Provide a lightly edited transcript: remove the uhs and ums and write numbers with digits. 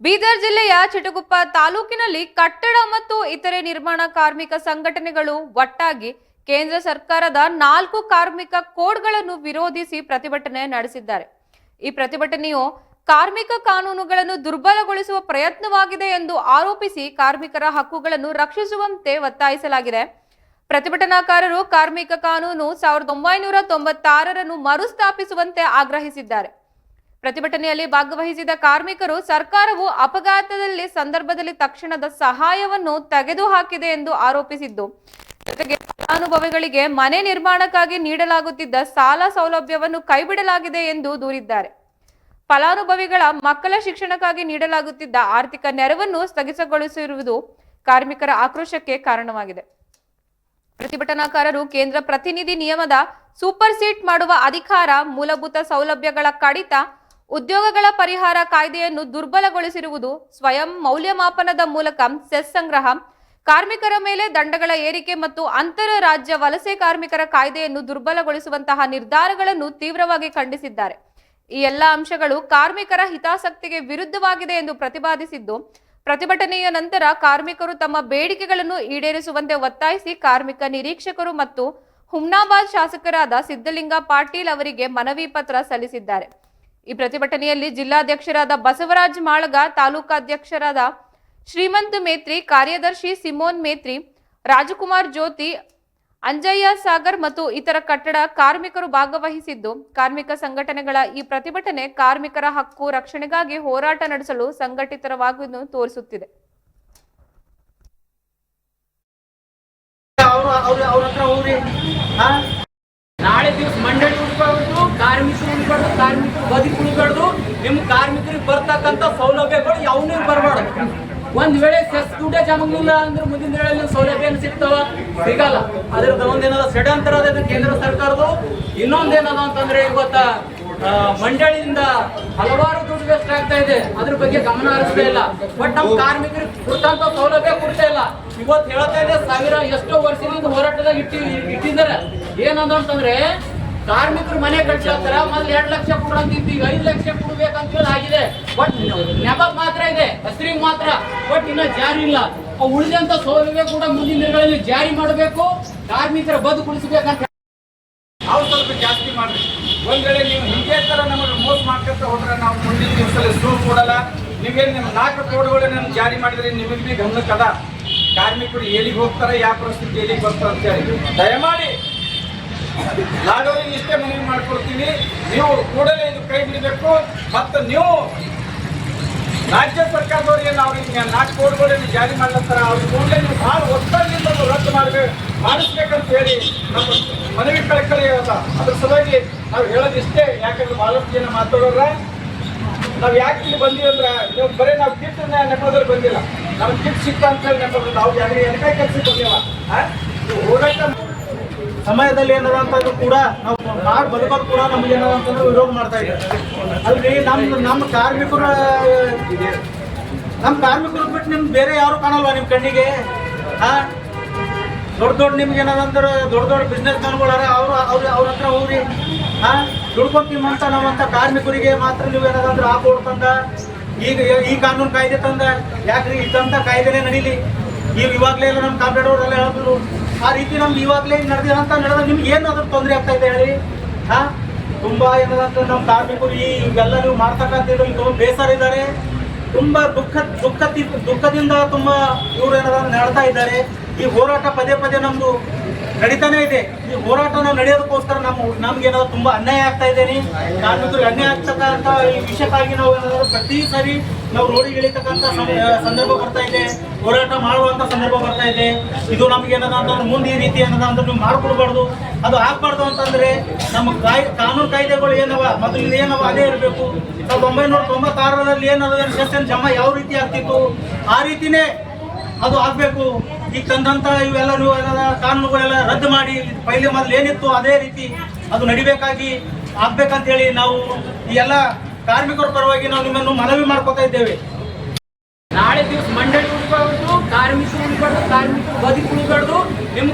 ಬೀದರ್ ಜಿಲ್ಲೆಯ ಚಿಟಗುಪ್ಪ ತಾಲೂಕಿನಲ್ಲಿ ಕಟ್ಟಡ ಮತ್ತು ಇತರೆ ನಿರ್ಮಾಣ ಕಾರ್ಮಿಕ ಸಂಘಟನೆಗಳು ಒಟ್ಟಾಗಿ ಕೇಂದ್ರ ಸರ್ಕಾರದ 4 ಕಾರ್ಮಿಕ ಕೋಡ್ಗಳನ್ನು ವಿರೋಧಿಸಿ ಪ್ರತಿಭಟನೆ ನಡೆಸಿದ್ದಾರೆ. ಈ ಪ್ರತಿಭಟನೆಯು ಕಾರ್ಮಿಕ ಕಾನೂನುಗಳನ್ನು ದುರ್ಬಲಗೊಳಿಸುವ ಪ್ರಯತ್ನವಾಗಿದೆ ಎಂದು ಆರೋಪಿಸಿ ಕಾರ್ಮಿಕರ ಹಕ್ಕುಗಳನ್ನು ರಕ್ಷಿಸುವಂತೆ ಒತ್ತಾಯಿಸಲಾಗಿದೆ. ಪ್ರತಿಭಟನಾಕಾರರು ಕಾರ್ಮಿಕ ಕಾನೂನು 1996 ಮರುಸ್ಥಾಪಿಸುವಂತೆ ಆಗ್ರಹಿಸಿದ್ದಾರೆ. ಪ್ರತಿಭಟನೆಯಲ್ಲಿ ಭಾಗವಹಿಸಿದ ಕಾರ್ಮಿಕರು ಸರ್ಕಾರವು ಅಪಘಾತದಲ್ಲಿ ಸಂದರ್ಭದಲ್ಲಿ ತಕ್ಷಣದ ಸಹಾಯವನ್ನು ತೆಗೆದುಹಾಕಿದೆ ಎಂದು ಆರೋಪಿಸಿದ್ದು, ಜೊತೆಗೆ ಫಲಾನುಭವಿಗಳಿಗೆ ಮನೆ ನಿರ್ಮಾಣಕ್ಕಾಗಿ ನೀಡಲಾಗುತ್ತಿದ್ದ ಸಾಲ ಸೌಲಭ್ಯವನ್ನು ಕೈಬಿಡಲಾಗಿದೆ ಎಂದು ದೂರಿದ್ದಾರೆ. ಫಲಾನುಭವಿಗಳ ಮಕ್ಕಳ ಶಿಕ್ಷಣಕ್ಕಾಗಿ ನೀಡಲಾಗುತ್ತಿದ್ದ ಆರ್ಥಿಕ ನೆರವನ್ನು ಸ್ಥಗಿತಗೊಳಿಸಿರುವುದು ಕಾರ್ಮಿಕರ ಆಕ್ರೋಶಕ್ಕೆ ಕಾರಣವಾಗಿದೆ. ಪ್ರತಿಭಟನಾಕಾರರು ಕೇಂದ್ರ ಪ್ರತಿನಿಧಿ ನಿಯಮದ ಸೂಪರ್ ಸೀಟ್ ಮಾಡುವ ಅಧಿಕಾರ, ಮೂಲಭೂತ ಸೌಲಭ್ಯಗಳ ಕಡಿತ, ಉದ್ಯೋಗಗಳ ಪರಿಹಾರ ಕಾಯ್ದೆಯನ್ನು ದುರ್ಬಲಗೊಳಿಸಿರುವುದು, ಸ್ವಯಂ ಮೌಲ್ಯಮಾಪನದ ಮೂಲಕ ಸೆಸ್ ಸಂಗ್ರಹ, ಕಾರ್ಮಿಕರ ಮೇಲೆ ದಂಡಗಳ ಏರಿಕೆ ಮತ್ತು ಅಂತರ ರಾಜ್ಯ ವಲಸೆ ಕಾರ್ಮಿಕರ ಕಾಯ್ದೆಯನ್ನು ದುರ್ಬಲಗೊಳಿಸುವಂತಹ ನಿರ್ಧಾರಗಳನ್ನು ತೀವ್ರವಾಗಿ ಖಂಡಿಸಿದ್ದಾರೆ. ಈ ಎಲ್ಲ ಅಂಶಗಳು ಕಾರ್ಮಿಕರ ಹಿತಾಸಕ್ತಿಗೆ ವಿರುದ್ಧವಾಗಿದೆ ಎಂದು ಪ್ರತಿಪಾದಿಸಿದ್ದು, ಪ್ರತಿಭಟನೆಯ ನಂತರ ಕಾರ್ಮಿಕರು ತಮ್ಮ ಬೇಡಿಕೆಗಳನ್ನು ಈಡೇರಿಸುವಂತೆ ಒತ್ತಾಯಿಸಿ ಕಾರ್ಮಿಕ ನಿರೀಕ್ಷಕರು ಮತ್ತು ಹುಮ್ನಾಬಾದ್ ಶಾಸಕರಾದ ಸಿದ್ದಲಿಂಗ ಪಾಟೀಲ್ ಅವರಿಗೆ ಮನವಿ ಪತ್ರ ಸಲ್ಲಿಸಿದ್ದಾರೆ. ಈ ಪ್ರತಿಭಟನೆಯಲ್ಲಿ ಜಿಲ್ಲಾಧ್ಯಕ್ಷರಾದ ಬಸವರಾಜ್ ಮಾಳಗ, ತಾಲೂಕಾಧ್ಯಕ್ಷರಾದ ಶ್ರೀಮಂತ್ ಮೇತ್ರಿ, ಕಾರ್ಯದರ್ಶಿ ಸಿಮೋನ್ ಮೇತ್ರಿ, ರಾಜಕುಮಾರ್ ಜ್ಯೋತಿ, ಅಂಜಯ್ಯ ಸಾಗರ್ ಮತ್ತು ಇತರ ಕಟ್ಟಡ ಕಾರ್ಮಿಕರು ಭಾಗವಹಿಸಿದ್ದು, ಕಾರ್ಮಿಕ ಸಂಘಟನೆಗಳ ಈ ಪ್ರತಿಭಟನೆ ಕಾರ್ಮಿಕರ ಹಕ್ಕು ರಕ್ಷಣೆಗಾಗಿ ಹೋರಾಟ ನಡೆಸಲು ಸಂಘಟಿತರವಾಗುವುದು ತೋರಿಸುತ್ತಿದೆ. ನಾಳೆ ದಿವಸ ಮಂಡಳಿ ಉಳ್ಬಾರ್ದು, ಕಾರ್ಮಿಕರು ಉಳ್ಬಾರ್ದು, ಕಾರ್ಮಿಕರು ಬದುಕು ಉಳ್ಬಾರ್ದು. ನಿಮ್ ಕಾರ್ಮಿಕರಿಗೆ ಬರ್ತಕ್ಕಂಥ ಸೌಲಭ್ಯಗಳು ಯಾವನಿಗೆ ಬರಬಾರ್ದು. ಒಂದ್ ವೇಳೆ ಸೆಸ್ ದುಡ್ಡೇ ಜಮಗ್ಲಿಲ್ಲ ಅಂದ್ರೆ ಮುಂದಿನ ವೇಳೆ ಸೌಲಭ್ಯ ಸಿಗ್ತಾವ, ಸಿಗಲ್ಲ. ಅದ್ರದ್ದು ಒಂದೇನದ ಷಡ್ಯಂತರ ಅದ ಕೇಂದ್ರ ಸರ್ಕಾರದ್ದು. ಇನ್ನೊಂದೇನದ ಅಂತಂದ್ರೆ ಇವತ್ತ ಮಂಡಳಿಯಿಂದ ಹಲವಾರು ದುಡ್ಡು ವೇಸ್ಟ್ ಆಗ್ತಾ ಇದೆ, ಅದ್ರ ಬಗ್ಗೆ ಗಮನ ಹರಿಸ್ತಾ ಇಲ್ಲ. ಬಟ್ ನಮ್ಮ ಕಾರ್ಮಿಕರಿಗೆ ಕೊಟ್ಟಂತ ಸೌಲಭ್ಯ ಕೊಡ್ತಾ ಇಲ್ಲ. ಇವತ್ತು ಹೇಳ್ತಾ ಇದೆ, ಎಷ್ಟೋ ವರ್ಷದಿಂದ ಹೋರಾಟದಾಗ ಇಟ್ಟಿದ್ದಾರೆ. ಏನಂದ ಅಂತಂದ್ರೆ ಕಾರ್ಮಿಕರು ಮನೆ ಕಟ್ಸಾಕ್ತಾರ, ಮೊದ್ಲು 2 ಲಕ್ಷ ಕೊಡಂತಿತ್ತು, ಈಗ 5 ಲಕ್ಷ ಕೊಡ್ಬೇಕಂತ ಹೇಳಿ ಆಗಿದೆ. ಬಟ್ ನೆಪಕ್ ಮಾತ್ರ ಇದೆ, ಹೆಸರಿಗೆ ಮಾತ್ರ. ಬಟ್ ಇನ್ನ ಜಾರಿ ಇಲ್ಲ. ಉಳಿದಂತ ಸೌಲಭ್ಯ ಕೂಡ ಮುಂದಿನ ದಿನಗಳಲ್ಲಿ ಜಾರಿ ಮಾಡಬೇಕು, ಕಾರ್ಮಿಕರ ಬದುಕು ಉಳಿಸಬೇಕಂತ ನಾವು ಸ್ವಲ್ಪ ಜಾಸ್ತಿ ಮಾಡ್ರಿ. ಒಂದ್ ವೇಳೆ ನೀವು ಹಿಂಗೆ ತರ ನಮಗೆ ಮೋಸ ಮಾಡ್ಕೊತ ಹೋದ್ರೆ ನಾವು ಮುಂದಿನ ದಿವಸದಲ್ಲಿ ಸೂರು ಕೊಡಲ್ಲ. ನೀವೇನು ನಿಮ್ಮ 4 ಕೋಡ್ಗಳನ್ನ ಜಾರಿ ಮಾಡಿದ್ರೆ ನಿಮಗೆ ಭೀ ಗಮನಕ್ಕದ ಕಾರ್ಮಿಕರು ಎಲ್ಲಿಗೆ ಹೋಗ್ತಾರೆ, ಯಾವ ಪರಿಸ್ಥಿತಿ ಎಲ್ಲಿಗೆ ಬರ್ತಾರೆ ಅಂತ ಹೇಳಿ ದಯಮಾಡಿ ನಾಡೋರಿಗೆ ಇಷ್ಟೇ ಮನವಿ ಮಾಡ್ಕೊಳ್ತೀವಿ. ನೀವು ಕೂಡಲೇ ಇದು ಕೈ ಬಿಡಬೇಕು. ಮತ್ತು ನೀವು ರಾಜ್ಯ ಸರ್ಕಾರದವ್ರಿಗೆ ಅವ್ರಿಗೆ 4 ಕೋಡ್ಗಳನ್ನು ಜಾರಿ ಮಾಡ್ಲತ್ತಾರ, ಅವ್ರಿಗೆ ಕೂಡಲೇ ನೀವು ಭಾಳ ಒತ್ತಡದಿಂದ ರದ್ದು ಮಾಡಿಸ್ಬೇಕಂತ ಹೇಳಿ ನಮ್ಮ ಮನವಿ ಕಳಕಳಿ ಅದ. ಅದ್ರ ಸಲುವಾಗಿ ನಾವು ಹೇಳೋದಿಷ್ಟೇ. ಯಾಕಂದ್ರೆ ಭಾಳಷ್ಟು ಜನ ಮಾತಾಡೋರ ನಾವು ಯಾಕೆ ಇಲ್ಲಿ ಬಂದೀವಿ ಅಂದ್ರೆ ನೀವು ಬರೀ ನಾವು ಕಿಟ್ ನೆಪದಲ್ಲಿ ಬಂದಿಲ್ಲ, ನಮ್ಗೆ ಕಿಟ್ ಸಿಕ್ತ ಅಂತ ಹೇಳಿ ನೆಪದಲ್ಲಿ ನಾವು ಯಾರಿಗೆ ಎನಕಾಯಿ ಕೆಲಸಕ್ಕೆ ಬಂದಿಲ್ಲ. ಹೋರಾಟ ಸಮಯದಲ್ಲಿ ಏನದ ಅಂತಂದ್ರೂ ಕೂಡ ನಾವು ನಾಡು ಬದುಕೋದು ಕೂಡ ನಮ್ಗೆ ಏನದ ಅಂತಂದ್ರೆ ವಿರೋಧ ಮಾಡ್ತಾ ಇದ್ದೀವಿ ಅಲ್ರಿ. ನಮ್ಮ ಕಾರ್ಮಿಕರು ಬಿಟ್ಟು ನಿಮ್ಗೆ ಬೇರೆ ಯಾರು ಕಾಣಲ್ವಾ ನಿಮ್ಮ ಕಣ್ಣಿಗೆ? ದೊಡ್ಡ ನಿಮ್ಗೆ ಏನದಂದ್ರೆ ದೊಡ್ಡ ಬಿಸ್ನೆಸ್ ಮ್ಯಾನ್ಗಳಾರ, ಅವ್ರ ಹತ್ರ ಹೋಗ್ರಿ. ದುಡ್ಕೊಂತೀವಂತ ನಾವಂತ ಕಾರ್ಮಿಕರಿಗೆ ಮಾತ್ರ ನೀವು ಏನದಂದ್ರೆ ಹಾಕೊಡ್ತಂದ ಈ ಕಾನೂನು ಕಾಯ್ದೆ ತಂದ. ಯಾಕ್ರಿ ಇದ್ದಂಥ ಕಾಯ್ದೆನೇ ನಡೀಲಿ. ಇವಾಗಲೇ ಎಲ್ಲ ನಮ್ಮ ಕಾಂಪ್ಲೇಟವ್ರೆಲ್ಲ ಹೇಳಿದ್ರು ಆ ರೀತಿ ನಮ್ಗೆ ಇವಾಗಲೇ ನಡೆದ್ರೆ ನಿಮ್ಗೆ ಏನು ಅದ್ರ ತೊಂದರೆ ಆಗ್ತಾ ಇದೆ ಹೇಳಿ? ತುಂಬಾ ಏನದಂದ್ರೆ ನಮ್ಮ ಕಾರ್ಮಿಕರು ಇವೆಲ್ಲ ನೀವು ಮಾಡ್ತಕ್ಕಂಥ ತುಂಬ ಬೇಸರ ಇದ್ದಾರೆ, ತುಂಬಾ ದುಃಖದಿಂದ ತುಂಬಾ ಇವ್ರು ಏನದಂದ್ರೆ ನಡ್ತಾ ಇದ್ದಾರೆ. ಈ ಹೋರಾಟ ಪದೇ ಪದೇ ನಮ್ದು ನಡೀತಾನೆ ಇದೆ. ಈ ಹೋರಾಟ ನಾವು ನಡೆಯೋದಕ್ಕೋಸ್ಕರ ನಮ್ಗೆ ಏನಾದ್ರು ತುಂಬಾ ಅನ್ಯಾಯ ಆಗ್ತಾ ಇದ್ದೇನೆ. ಕಾರ್ಮಿಕರಿಗೆ ಅನ್ಯಾಯ ಆಗ್ತಕ್ಕಂಥ ಈ ವಿಷಯಕ್ಕಾಗಿ ನಾವು ಏನಾದ್ರು ಪ್ರತಿ ಸಾರಿ ನಾವು ರೋಡಿಗೆ ಇಳಿತಕ್ಕಂಥ ಸಂದರ್ಭ ಬರ್ತಾ ಇದೆ, ಹೋರಾಟ ಮಾಡುವಂತ ಸಂದರ್ಭ ಬರ್ತಾ ಇದೆ. ಇದು ನಮ್ಗೆ ಏನದ ಅಂತಂದ್ರೆ ಮುಂದೆ ಈ ರೀತಿ ಏನದ ಅಂದ್ರೆ ನೀವು ಮಾಡ್ಕೊಡ್ಬಾರ್ದು, ಅದು ಆಗ್ಬಾರ್ದು ಅಂತಂದ್ರೆ ನಮ್ಮ ಕಾನೂನು ಕಾಯ್ದೆಗಳು ಏನವ ಮೊದಲು ಏನವ ಅದೇ ಇರಬೇಕು. 1996 ಏನದ ಸೆಷನ್ ಜಮಾ ಯಾವ ರೀತಿ ಆಗ್ತಿತ್ತು ಆ ರೀತಿನೇ ಅದು ಆಗ್ಬೇಕು. ಈಗ ತಂದಂತ ಇವೆಲ್ಲ ನೀವು ಕಾನೂನುಗಳೆಲ್ಲ ರದ್ದು ಮಾಡಿ ಪೈಲೆ ಮೊದಲು ಏನಿತ್ತು ಅದೇ ರೀತಿ ಅದು ಆಗ್ಬೇಕಂತೇಳಿ ನಾವು ಈ ಎಲ್ಲ ಕಾರ್ಮಿಕರ ಪರವಾಗಿ ನಾವು ನಿಮ್ಮನ್ನು ಮನವಿ ಮಾಡ್ಕೊತಾ ಇದ್ದೇವೆ. ನಾಳೆ ದಿವಸ ಮಂಡಳಿ ಉಳ್ಬಾರ್ದು, ಕಾರ್ಮಿಕರು ಉಳ್ಬಾರ್ದು, ಕಾರ್ಮಿಕರು ಬದುಕು ಉಳ್ಬಾರ್ದು. ನಿಮ್ಮ